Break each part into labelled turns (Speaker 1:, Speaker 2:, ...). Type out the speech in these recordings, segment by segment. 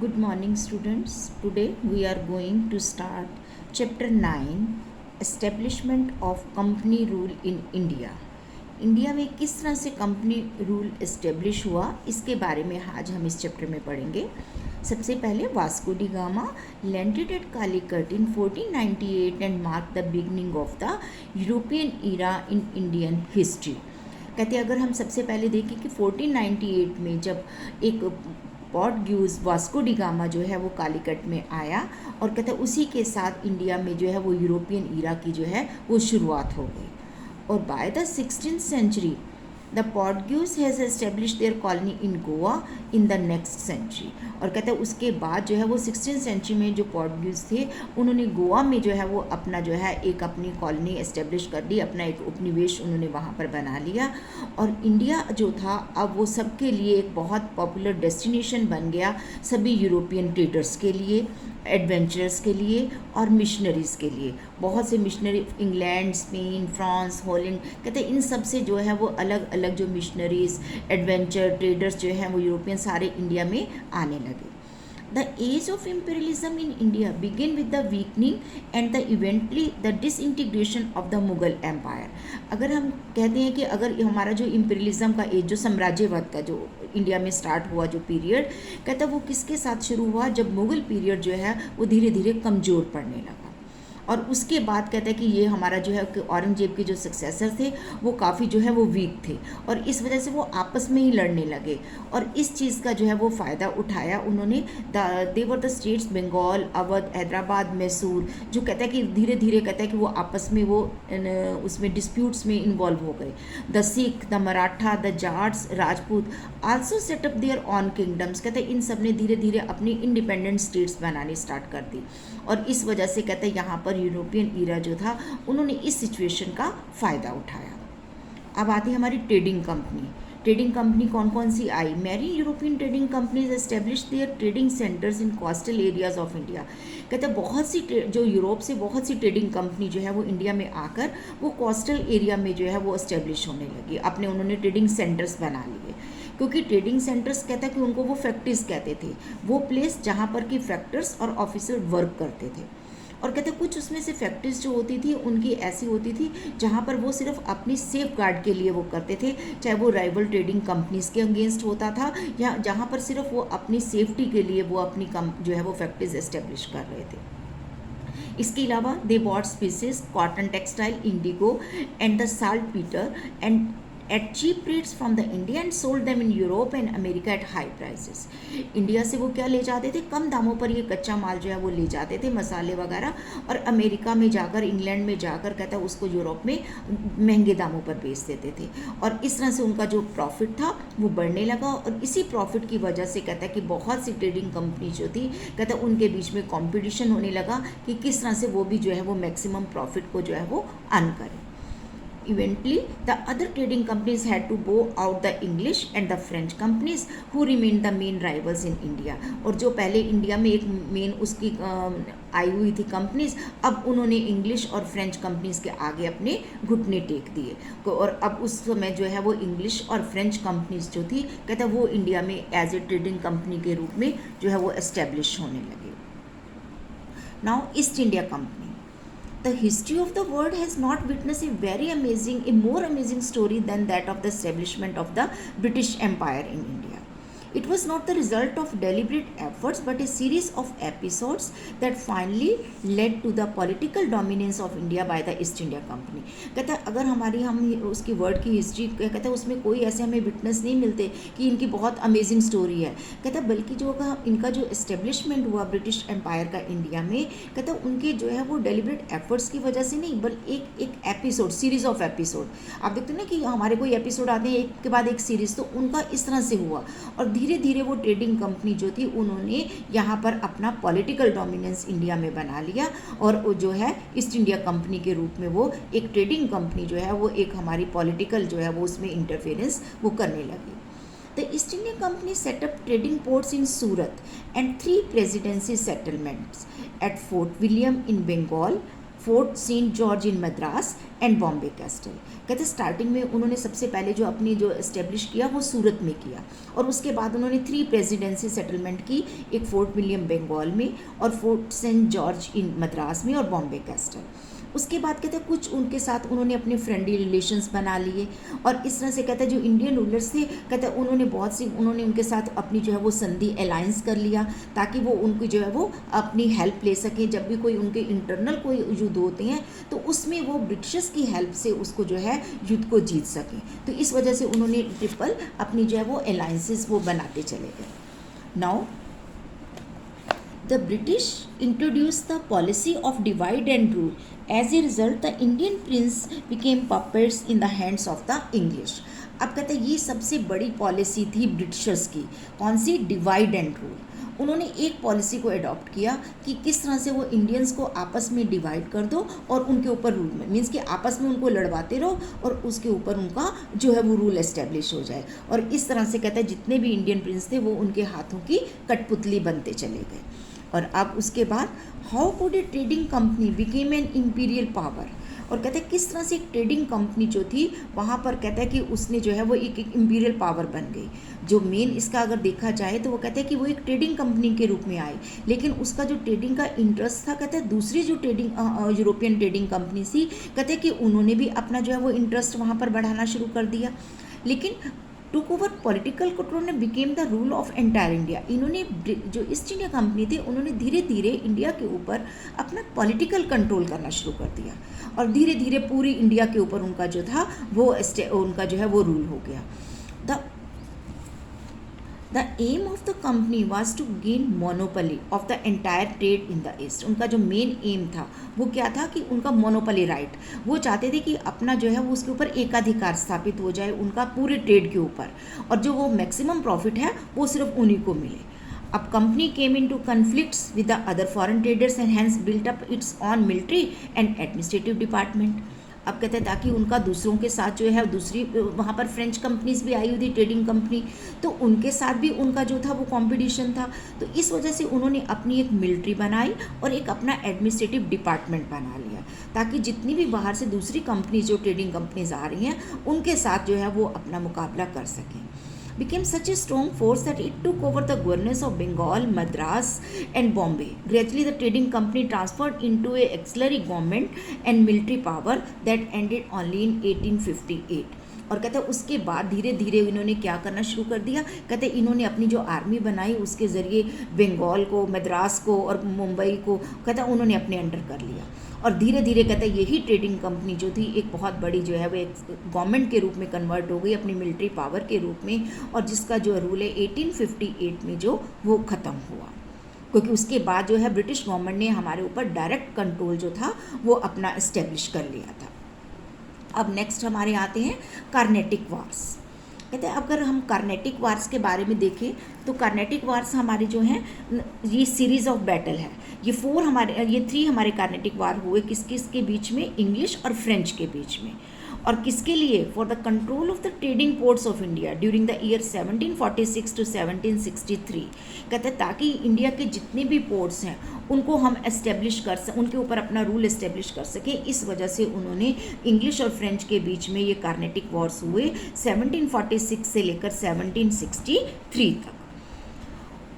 Speaker 1: Good morning, students. Today we are going to start chapter 9 Establishment of Company Rule in India. India में किस तरह से company rule establish हुआ इसके बारे में आज हम इस चैप्टर में पढ़ेंगे। सबसे पहले Vasco da Gama landed at Calicut in 1498 and mark the beginning of the European era in Indian history. कहते हैं अगर हम सबसे पहले देखें कि 1498 में जब एक पोर्टुगीज वास्को डी गामा जो है वो कालीकट में आया और कहते हैं उसी के साथ इंडिया में जो है वो यूरोपियन ईरा की जो है वो शुरुआत हो गई। और by the 16th century the Portuguese has establish their colony in Goa in the next century. और कहते हैं उसके बाद जो है वो 16th सेंचुरी में जो पोर्टुगीज थे उन्होंने गोवा में जो है वो अपना जो है एक अपनी कॉलोनी एस्टेब्लिश कर दी, अपना एक उपनिवेश उन्होंने वहाँ पर बना लिया। और इंडिया जो था अब वो सबके लिए एक बहुत पॉपुलर डेस्टिनेशन बन गया, सभी यूरोपियन ट्रेडर्स के लिए, एडवेंचरर्स के लिए और मिशनरीज़ के लिए। बहुत से missionary England, Spain, France, Holland, कहते हैं इन सब से जो है वो अलग अलग जो मिशनरीज़, एडवेंचर, ट्रेडर्स जो हैं वो यूरोपियन सारे इंडिया में आने लगे। The age of imperialism in India began with the weakening and the eventually the disintegration of the Mughal Empire। अगर हम कहते हैं कि अगर हमारा जो इम्पीरियलिज्म का एज, जो साम्राज्यवाद का जो इंडिया में स्टार्ट हुआ जो पीरियड, कहता है वो किसके साथ शुरू हुआ, जब मुग़ल पीरियड जो है वो धीरे धीरे कमज़ोर पड़ने लगा। और उसके बाद कहता है कि ये हमारा जो है कि औरंगजेब के जो सक्सेसर थे वो काफ़ी जो है वो वीक थे और इस वजह से वो आपस में ही लड़ने लगे। और इस चीज़ का जो है वो फ़ायदा उठाया उन्होंने। They were the states Bengal, Awadh, Hyderabad, Mysore, जो कहता है कि धीरे धीरे कहता है कि वो आपस में वो उसमें डिस्प्यूट्स में इन्वॉल्व हो गए। The Sikh, the Maratha, the Jats, Rajput also setup their own kingdoms. कहते हैं इन सब ने धीरे धीरे अपनी इंडिपेंडेंट स्टेट्स बनानी स्टार्ट कर दी और इस वजह से कहते हैं यहाँ पर यूरोपियन ईरा जो था उन्होंने इस सिचुएशन का फ़ायदा उठाया। अब आती है हमारी ट्रेडिंग कंपनी। ट्रेडिंग कंपनी कौन कौन सी आई? Many European trading companies establish their trading centres in coastal areas of India. कहते हैं बहुत सी जो यूरोप से बहुत सी ट्रेडिंग कंपनी जो है वो इंडिया में आकर वो कोस्टल एरिया में जो है वो एस्टेब्लिश होने लगी, अपने उन्होंने ट्रेडिंग सेंटर्स बना लिए। क्योंकि ट्रेडिंग सेंटर्स कहता है कि उनको वो फैक्ट्रीज कहते थे, वो प्लेस जहाँ पर कि फैक्टर्स और ऑफिसर वर्क करते थे। और कहते कुछ उसमें से फैक्ट्रीज जो होती थी उनकी ऐसी होती थी जहाँ पर वो सिर्फ अपनी सेफ गार्ड के लिए वो करते थे, चाहे वो राइवल ट्रेडिंग कंपनीज के अगेंस्ट होता था या जहाँ पर सिर्फ वो अपनी सेफ्टी के लिए वो अपनी जो है वो फैक्ट्रीज एस्टेब्लिश कर रहे थे। इसके अलावा they bought species cotton textile, Indigo and the salt Peter and at cheap rates from the India and sold them in Europe and America at high prices। India से वो क्या ले जाते थे, कम दामों पर ये कच्चा माल जो है वो ले जाते थे, मसाले वगैरह, और अमेरिका में जाकर, इंग्लैंड में जाकर कहता है उसको यूरोप में महंगे दामों पर बेच देते थे। और इस तरह से उनका जो प्रॉफिट था वो बढ़ने लगा और इसी प्रॉफिट की वजह से कहता है कि बहुत सी ट्रेडिंग कंपनी जो थी कहता है उनके बीच में कॉम्पिटिशन होने लगा कि किस तरह से वो भी जो है वो मैक्सिमम प्रॉफिट को जो है वो अर्न करें। Eventually, the other trading companies had to bow out the English and the French companies who remained the main rivals in India। और जो पहले इंडिया में एक मेन उसकी आई हुई थी कंपनीज, अब उन्होंने इंग्लिश और फ्रेंच कंपनीज के आगे अपने घुटने टेक दिए और अब उस समय जो है वो इंग्लिश और फ्रेंच कंपनीज जो थी कहता वो इंडिया में एज ए ट्रेडिंग कंपनी के रूप में जो है वो एस्टेब्लिश होने लगे। Now east India company. The history of the world has not witnessed a more amazing story than that of the establishment of the British Empire in India। It was not the result of deliberate efforts but a series of episodes that finally led to the political dominance of India by the East India Company। कहता है अगर हम उसकी word की history कहता है उसमें कोई ऐसे हमें विटनेस नहीं मिलते कि इनकी बहुत अमेजिंग स्टोरी है। कहता है बल्कि जो इनका जो इस्टेब्लिशमेंट हुआ ब्रिटिश एम्पायर का इंडिया में, कहता है उनके जो है वो डेलिब्रेट एफर्ट्स की वजह से नहीं बल्कि एक एपिसोड, सीरीज ऑफ एपिसोड। आप देखते हैं ना कि हमारे कोई एपिसोड आते हैं एक के बाद एक सीरीज, तो उनका इस तरह से हुआ और धीरे धीरे वो ट्रेडिंग कंपनी जो थी उन्होंने यहाँ पर अपना पॉलिटिकल डोमिनेंस इंडिया में बना लिया और वो जो है ईस्ट इंडिया कंपनी के रूप में वो एक ट्रेडिंग कंपनी जो है वो एक हमारी पॉलिटिकल जो है वो उसमें इंटरफेरेंस वो करने लगी। The East India Company set up trading ports in Surat and 3 presidency settlements at Fort William in Bengal, Fort Saint George in Madras and Bombay Castle. कहते स्टार्टिंग में उन्होंने सबसे पहले जो अपनी जो एस्टेब्लिश किया वो सूरत में किया, और उसके बाद उन्होंने 3 प्रेसिडेंसी सेटलमेंट की, एक फोर्ट विलियम बंगाल में और fort Saint George in Madras में और बॉम्बे कैस्टल। उसके बाद कहते हैं कुछ उनके साथ उन्होंने अपने फ्रेंडली रिलेशंस बना लिए, और इस तरह से कहते हैं जो इंडियन रूलर्स थे कहते हैं उन्होंने उनके साथ अपनी जो है वो संधि अलायंस कर लिया, ताकि वो उनकी जो है वो अपनी हेल्प ले सकें। जब भी कोई उनके इंटरनल कोई युद्ध होते हैं तो उसमें वो ब्रिटिशर्स की हेल्प से उसको जो है युद्ध को जीत सकें। तो इस वजह से उन्होंने ट्रिपल अपनी जो है वो अलायंसेस वो बनाते चले गए। Now the British introduced the policy of divide and rule. As a result, the Indian prince became puppets in the hands of the English. अब कहते हैं ये सबसे बड़ी पॉलिसी थी ब्रिटिशर्स की, कौन सी? Divide and rule. उन्होंने एक पॉलिसी को अडॉप्ट किया कि किस तरह से वो इंडियंस को आपस में डिवाइड कर दो और उनके ऊपर रूल में मीन्स कि आपस में उनको लड़वाते रहो और उसके ऊपर उनका जो है वो रूल एस्टेब्लिश हो जाए। और इस तरह से कहते हैं जितने भी इंडियन प्रिंस थे वो उनके हाथों की कठपुतली बनते चले गए। और अब उसके बाद how could A trading company became an imperial power. और कहते हैं किस तरह से एक ट्रेडिंग कंपनी जो थी वहाँ पर कहते हैं कि उसने जो है वो एक इम्पीरियल पावर बन गई। जो मेन इसका अगर देखा जाए तो वो कहते हैं कि वो एक ट्रेडिंग कंपनी के रूप में आई, लेकिन उसका जो ट्रेडिंग का इंटरेस्ट था कहते हैं दूसरी जो ट्रेडिंग यूरोपियन ट्रेडिंग कंपनी थी कहते हैं कि उन्होंने भी अपना जो है वो इंटरेस्ट वहाँ पर बढ़ाना शुरू कर दिया। लेकिन टुक ओवर पॉलिटिकल कंट्रोल ने became the rule of entire India. इन्होंने जो ईस्ट इंडिया कंपनी थी उन्होंने धीरे धीरे इंडिया के ऊपर अपना पॉलिटिकल कंट्रोल करना शुरू कर दिया, और धीरे धीरे पूरी इंडिया के ऊपर उनका जो था वो उनका जो है वो रूल हो गया। The aim of the company was to gain monopoly of the entire trade in the East. उनका जो मेन एम था वो क्या था कि उनका मोनोपोली राइट, वो चाहते थे कि अपना जो है वो उसके ऊपर एकाधिकार स्थापित हो जाए उनका पूरे ट्रेड के ऊपर, और जो वो मैक्सिमम प्रॉफिट है वो सिर्फ उन्हीं को मिले। अब company came into conflicts with the other foreign traders and hence built up its own military and administrative department. अब कहते हैं ताकि उनका दूसरों के साथ जो है दूसरी वहाँ पर फ्रेंच कंपनीज भी आई हुई थी ट्रेडिंग कंपनी, तो उनके साथ भी उनका जो था वो कंपटीशन था। तो इस वजह से उन्होंने अपनी एक मिलिट्री बनाई और एक अपना एडमिनिस्ट्रेटिव डिपार्टमेंट बना लिया, ताकि जितनी भी बाहर से दूसरी कंपनीज जो ट्रेडिंग कंपनीज आ रही हैं उनके साथ जो है वो अपना मुकाबला कर सकें। Became such a strong force that it took over the governance of Bengal, Madras and Bombay. Gradually the trading company transferred into a auxiliary government and military power that ended only in 1858. और कहते हैं उसके बाद धीरे धीरे इन्होंने क्या करना शुरू कर दिया, कहते हैं इन्होंने अपनी जो आर्मी बनाई उसके ज़रिए बंगाल को, मद्रास को और मुंबई को कहते हैं उन्होंने अपने अंडर कर लिया। और धीरे धीरे कहते हैं यही ट्रेडिंग कंपनी जो थी एक बहुत बड़ी जो है वो एक गवर्नमेंट के रूप में कन्वर्ट हो गई अपनी मिलिट्री पावर के रूप में, और जिसका जो रूल है 1858 में जो वो ख़त्म हुआ, क्योंकि उसके बाद जो है ब्रिटिश गवर्नमेंट ने हमारे ऊपर डायरेक्ट कंट्रोल जो था वो अपना इस्टेब्लिश कर लिया था। अब नेक्स्ट हमारे आते हैं कार्नेटिक वार्स। कहते हैं अगर हम कार्नेटिक वार्स के बारे में देखें तो कार्नेटिक वार्स हमारे जो हैं ये सीरीज़ ऑफ बैटल है, ये 3 हमारे कार्नेटिक वार हुए किस किस के बीच में, इंग्लिश और फ्रेंच के बीच में। और किसके लिए? For the control of the trading ports of India during the year 1746 to 1763। कहते हैं ताकि इंडिया के जितने भी पोर्ट्स हैं उनको हम एस्टेब्लिश कर सकें, उनके ऊपर अपना रूल एस्टेब्लिश कर सकें। इस वजह से उन्होंने इंग्लिश और फ्रेंच के बीच में ये कार्नेटिक वॉर्स हुए 1746 से लेकर 1763 तक।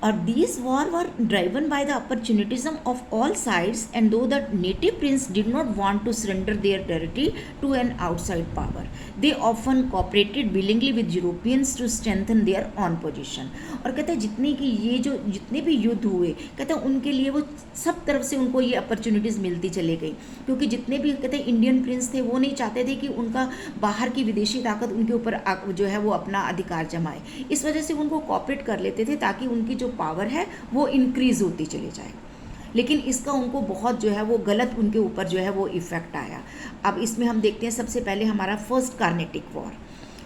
Speaker 1: और these war were driven by the opportunism of all sides, and though the native prince did not want to surrender their territory to an outside power, they often cooperated willingly with Europeans to strengthen their own position। और कहते हैं जितने भी युद्ध हुए कहते हैं उनके लिए वो सब तरफ से उनको ये अपॉर्चुनिटीज़ मिलती चली गई, क्योंकि जितने भी कहते हैं इंडियन प्रिंस थे वो नहीं चाहते थे कि उनका बाहर की विदेशी ताकत उनके ऊपर जो है वो अपना अधिकार जमाए। इस वजह से उनको कॉपरेट कर लेते थे ताकि उनकी जो पावर है वो इंक्रीज़ होती चली जाए। लेकिन इसका उनको बहुत जो है वो गलत उनके ऊपर जो है वो इफ़ेक्ट आया। अब इसमें हम देखते हैं सबसे पहले हमारा फर्स्ट कार्नेटिक वॉर।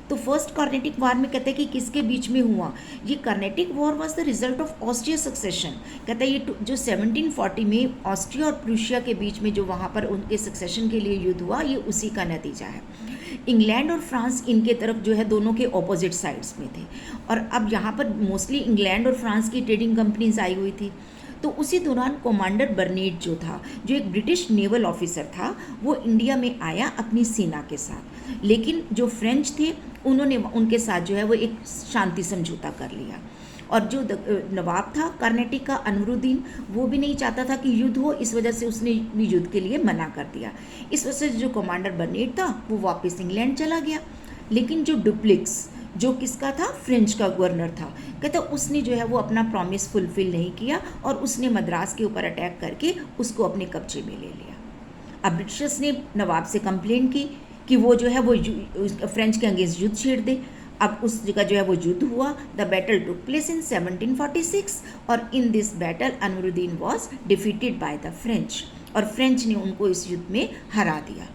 Speaker 1: तो फर्स्ट कार्नेटिक वॉर में कहते हैं कि किसके बीच में हुआ, ये Carnatic war was the result of Austria succession. कहते हैं ये जो 1740 में ऑस्ट्रिया और प्रूशिया के बीच में जो वहाँ पर उनके सक्सेशन के लिए युद्ध हुआ ये उसी का नतीजा है। इंग्लैंड और फ्रांस इनके तरफ जो है दोनों के ऑपोजिट साइड्स में थे, और अब यहाँ पर मोस्टली इंग्लैंड और फ्रांस की ट्रेडिंग कंपनीज आई हुई थी। तो उसी दौरान कमांडर बर्नेट जो था, जो एक ब्रिटिश नेवल ऑफिसर था, वो इंडिया में आया अपनी सेना के साथ। लेकिन जो फ्रेंच थे उन्होंने उनके साथ जो है वो एक शांति समझौता कर लिया। और जो नवाब था कर्नाटक का अनवरुद्दीन, वो भी नहीं चाहता था कि युद्ध हो, इस वजह से उसने भी युद्ध के लिए मना कर दिया। इस वजह से जो कमांडर बर्नेट था वो वापस इंग्लैंड चला गया। लेकिन जो डुप्लिक्स, जो किसका था, फ्रेंच का गवर्नर था, कहता उसने जो है वो अपना प्रॉमिस फुलफिल नहीं किया और उसने मद्रास के ऊपर अटैक करके उसको अपने कब्जे में ले लिया। अब ब्रिटिशर्स ने नवाब से कंप्लेंट की कि वो जो है वो फ्रेंच के अगेंस्ट युद्ध छेड़ दे। अब उस जगह जो है वो युद्ध हुआ। The battle took place in 1746 और in this battle Anwaruddin was defeated by the French, और फ्रेंच ने उनको इस युद्ध में हरा दिया।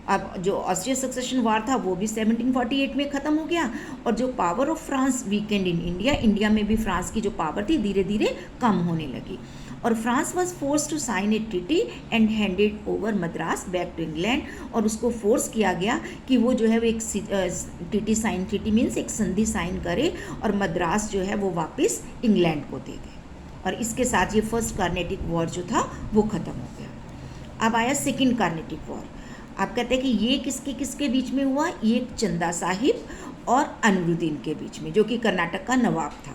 Speaker 1: अब जो ऑस्ट्रिया सक्सेशन वार था वो भी 1748 में ख़त्म हो गया, और जो power of France weekend in India, India में भी फ्रांस की जो पावर थी धीरे धीरे कम होने लगी, और France was force to sign a treaty and handed over Madras back to England. और उसको फोर्स किया गया कि वो जो है वो एक ट्रीटी मीन्स एक संधि साइन करे और मद्रास जो है वो वापस इंग्लैंड को दे दे। और इसके साथ ये फर्स्ट कार्नेटिक वॉर जो था वो ख़त्म हो गया। अब आया सेकेंड कार्नेटिक वॉर। आप कहते हैं कि ये किसके किसके बीच में हुआ, ये चंदा साहिब और अनवरुद्दीन के बीच में, जो कि कर्नाटक का नवाब था।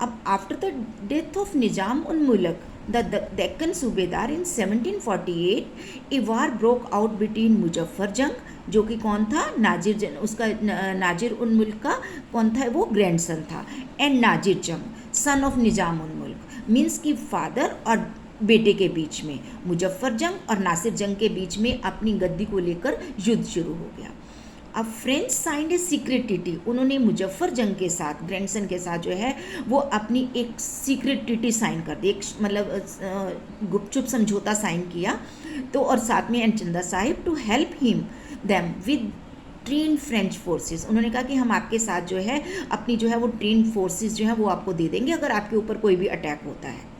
Speaker 1: अब after the death of Nizam ul मुल्क द डेक्कन सूबेदार इन 1748 ए वार ब्रोक आउट बिटवीन मुजफ्फर जंग, जो कि कौन था, नाजिर उल मुल्क का कौन था, वो ग्रैंडसन था, एंड नाजिर जंग सन ऑफ निजाम उल मुल्क, मीन्स की फादर और बेटे के बीच में, मुजफ्फर जंग और नासिर जंग के बीच में अपनी गद्दी को लेकर युद्ध शुरू हो गया। अब French signed a secret treaty, उन्होंने मुजफ्फर जंग के साथ, ग्रैंडसन के साथ जो है वो अपनी एक सीक्रेट ट्रीटी साइन कर दी, एक मतलब गुपचुप समझौता साइन किया। तो और साथ में and Chanda Sahib to help him them with train French forces, उन्होंने कहा कि हम आपके साथ जो है अपनी जो है वो ट्रेन फोर्सेस जो है वो आपको दे देंगे अगर आपके ऊपर कोई भी अटैक होता है।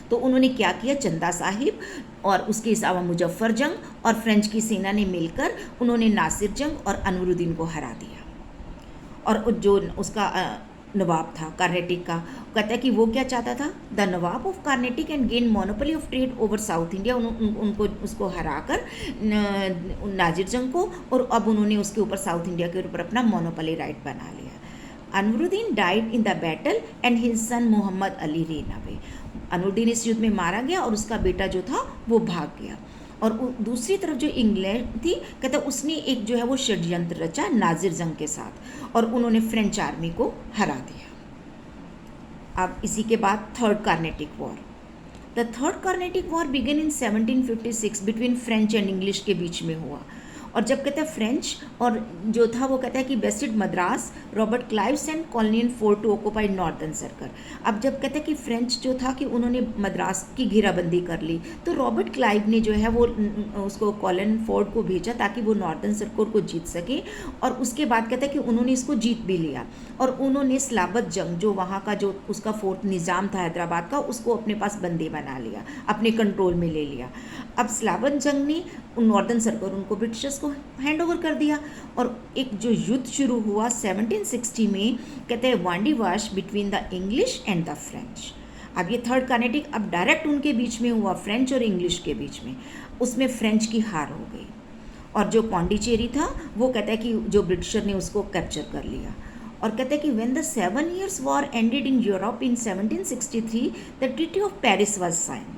Speaker 1: तो उन्होंने क्या किया, चंदा साहिब और उसके अलावा मुजफ्फर जंग और फ्रेंच की सेना ने मिलकर उन्होंने नासिर जंग और अनवरुद्दीन को हरा दिया। और जो उसका नवाब था कर्नाटक का, कहता है कि वो क्या चाहता था, the Nawab of Karnataka and gain monopoly of trade over south India, उनको उसको हराकर नाजिर जंग को, और अब उन्होंने उसके ऊपर साउथ इंडिया के ऊपर अपना मोनोपोली राइट बना लिया। Anwaruddin died in the battle and his son Mohammed Ali ran away, Anwaruddin इस युद्ध में मारा गया और उसका बेटा जो था वो भाग गया। और दूसरी तरफ जो इंग्लैंड थी, कहता उसने एक जो है वो षड्यंत्र रचा नाजिर जंग के साथ और उन्होंने फ्रेंच आर्मी को हरा दिया। अब इसी के बाद third Carnatic war. The third Carnatic war began in 1756 between French and English के बीच में हुआ। और जब कहते हैं फ्रेंच और जो था वो कहता है कि bested Madras Robert Clive and colonial fort to occupy northern circle. अब जब कहते हैं कि फ्रेंच जो था कि उन्होंने मद्रास की घेराबंदी कर ली, तो रॉबर्ट क्लाइव ने जो है वो उसको कॉलोनियल फोर्ट को भेजा ताकि वो नॉर्दर्न सर्कल को जीत सके। और उसके बाद कहते हैं कि उन्होंने इसको जीत भी लिया और उन्होंने सलाबत जंग, जो वहाँ का जो उसका फोर्ट निज़ाम था हैदराबाद का, उसको अपने पास बंदी बना लिया, अपने कंट्रोल में ले लिया। अब सलाबत जंग ने नॉर्दर्न सर्कल उनको ब्रिटिशर्स को हैंड ओवर कर दिया और एक जो युद्ध शुरू हुआ 1760 में, कहते हैं Wandiwash between the English and the French. अब ये थर्ड कार्नेटिक अब डायरेक्ट उनके बीच में हुआ, फ्रेंच और इंग्लिश के बीच में, उसमें फ्रेंच की हार हो गई। और जो पौंडीचेरी था वो कहता है कि जो ब्रिटिशर ने उसको कैप्चर कर लिया। और कहते हैं कि when the 7 years war ended in Europe in 1763 the treaty of Paris was sign.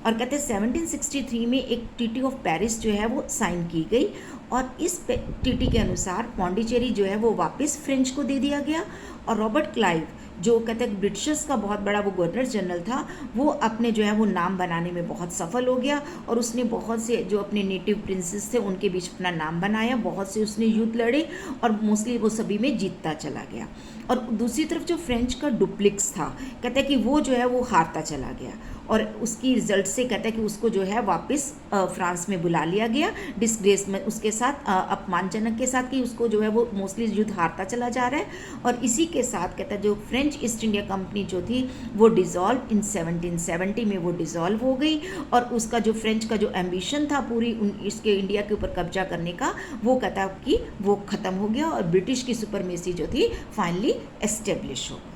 Speaker 1: और कहते हैं 1763 में एक ट्रीटी ऑफ पेरिस जो है वो साइन की गई और इस ट्रीटी के अनुसार पौंडीचेरी जो है वो वापस फ्रेंच को दे दिया गया। और रॉबर्ट क्लाइव जो कहते हैं ब्रिटिशर्स का बहुत बड़ा वो गवर्नर जनरल था, वो अपने जो है वो नाम बनाने में बहुत सफल हो गया और उसने बहुत से जो अपने नेटिव प्रिंसेस थे उनके बीच अपना नाम बनाया, बहुत से उसने युद्ध लड़े और मोस्टली वो सभी में जीतता चला गया। और दूसरी तरफ जो फ्रेंच का डुप्लिक्स था, कहते हैं कि वो जो है वो हारता चला गया और उसकी रिजल्ट से कहता है कि उसको जो है वापस फ्रांस में बुला लिया गया डिसग्रेस में, उसके साथ अपमानजनक के साथ कि उसको जो है वो मोस्टली युद्ध हारता चला जा रहा है। और इसी के साथ कहता है जो फ्रेंच ईस्ट इंडिया कंपनी जो थी वो डिज़ोल्व इन 1770 में वो डिज़ोल्व हो गई और उसका जो फ्रेंच का जो एम्बिशन था पूरी इसके इंडिया के ऊपर कब्जा करने का, वो कहता कि वो ख़त्म हो गया और ब्रिटिश की सुपरमेसी जो थी फाइनली एस्टेब्लिश हो गई।